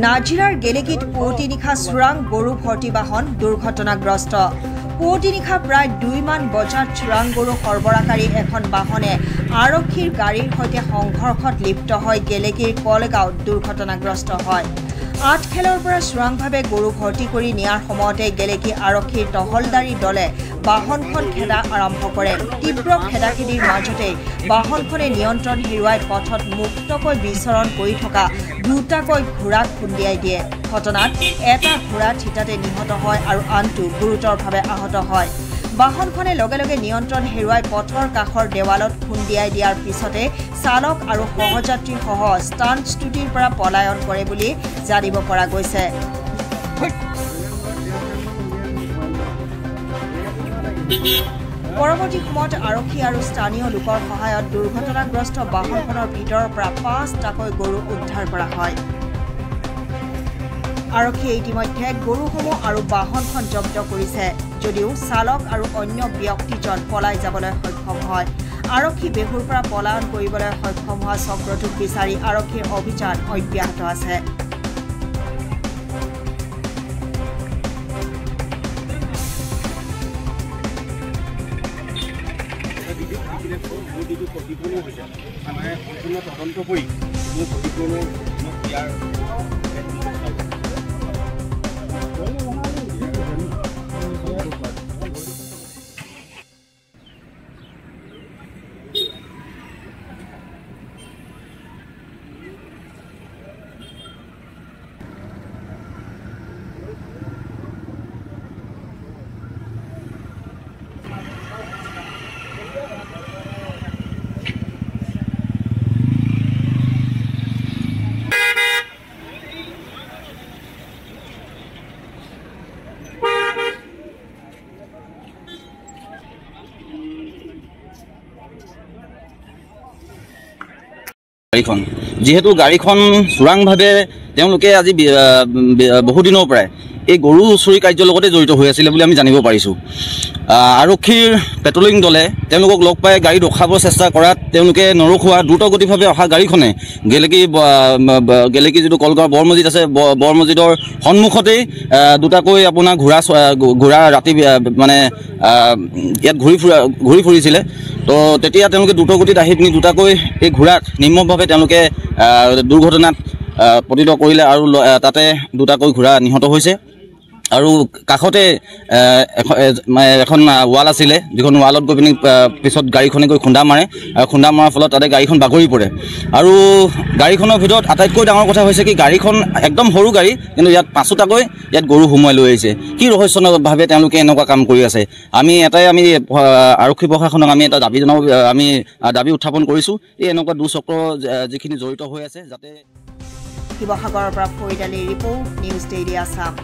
নাজিৰাৰ গেলেকীত পুৱতি নিশা চোৰাং গৰু ভৰ্তি বাহন দুৰ্ঘটনাগ্ৰস্ত। পুৱতি নিশা প্ৰায় 2 মান বজাত চোৰাং গৰু সৰবৰাহকাৰী এখন বাহনে আৰক্ষীৰ গাড়ীৰ সৈতে সংঘৰ্ষত লিপ্ত হৈ গেলেকীৰ কলগাঁৱত দুৰ্ঘটনাগ্ৰস্ত হয়। আঠখেলৰ পৰা চোৰাংভাৱে গৰু ভৰ্তি কৰি নিয়াৰ সময়তে গেলেকী আৰক্ষীৰ টহলদাৰী দলে বাহনখন খেদা আৰম্ভ কৰে। তীব্ৰ খেদাখেদিৰ মাজতে বাহনখনে নিয়ন্ত্ৰণ হেৰুৱাই পথত মুক্তকৈ বিচৰণ কৰি থকা দুটাকৈ ঘোঁৰাক খুন্দিয়াই দিয়ে। ঘটনাত এটা ঘোঁৰা থিতাতে নিহত হয় আৰু আনটো গুৰুতৰভাৱে আহত হয়। বাহনখনে লগে লগে নিয়ন্ত্ৰণ হেৰুৱাই পথৰ কাষৰ দেৱালত খুন্দিয়াই দিয়াৰ পিছতে চালক আৰু সহযাত্ৰীসহ ষ্টাণ্টছটুটিৰ পৰা পলায়ন কৰে বুলি জানিব পৰা গৈছে। পৰৱৰ্তী সময়ত আৰক্ষী আৰু স্থানীয় লোকৰ সহায়ত দুৰ্ঘটনাগ্ৰস্ত বাহনখনৰ ভিতৰৰ পৰা 5টাকৈ গৰু উদ্ধাৰ কৰা হয়। আৰক্ষীয়ে ইতিমধ্যে গৰুসমূহ আৰু বাহনখন জব্দ কৰিছে যদিও চালক আৰু অন্য ব্যক্তিজন পলাই যাবলৈ সক্ষম হয়। আৰক্ষী বেহুৰ পৰা পলায়ন কৰিবলৈ সক্ষম হোৱা চক্ৰটোক বিচাৰি আৰক্ষীৰ অভিযান অব্যাহত আছে। গাড়ীখন যেহেতু গাড়ীখন চোৰাংভাৱে তেওঁলোকে আজি বহুদিনৰ পৰাই এই গৰু চুৰি কাৰ্যৰ লগতে জড়িত হৈ আছিলে বুলি আমি জানিব পাৰিছোঁ। আৰক্ষীৰ পেট্ৰলিং দলে তেওঁলোকক লগ পাই গাড়ী ৰখাব চেষ্টা কৰাত তেওঁলোকে নৰখোৱা দ্ৰুতগতিভাৱে অহা গাড়ীখনে গেলেকী যিটো কলগাঁৱৰ বৰ মছজিদ আছে, বৰ মছজিদৰ সন্মুখতেই দুটাকৈ আপোনাৰ ঘোঁৰা ৰাতি মানে ইয়াত ঘূৰি ফুৰিছিলে। তো তেতিয়া তেওঁলোকে দ্ৰুতগতিত আহি পিনি দুটাকৈ এই ঘোঁৰাক নিৰ্মমভাৱে তেওঁলোকে দুৰ্ঘটনাত পতিত কৰিলে আৰু তাতে দুটাকৈ ঘোঁৰা নিহত হৈছে। আৰু কাষতে এখন ৱাল আছিলে, যিখন ৱালত গৈ পিনি পিছত গাড়ীখনে গৈ খুন্দা মাৰে আৰু খুন্দা মৰাৰ ফলত তাতে গাড়ীখন বাগৰি পৰে। আৰু গাড়ীখনৰ ভিতৰত আটাইতকৈ ডাঙৰ কথা হৈছে কি গাড়ীখন একদম সৰু গাড়ী, কিন্তু ইয়াত 5টাকৈ ইয়াত গৰু সোমোৱাই লৈ আহিছে। কি ৰহস্যজনকভাৱে তেওঁলোকে এনেকুৱা কাম কৰি আছে। আমি আৰক্ষী প্ৰশাসনক আমি এটা দাবী উত্থাপন কৰিছোঁ, এই এনেকুৱা দুচক্ৰ যিখিনি জড়িত হৈ আছে যাতে। শিৱসাগৰৰ পৰা ফৰিদ আলীৰ ৰিপৰ্ট, নিউজ ডেইলি আছাম।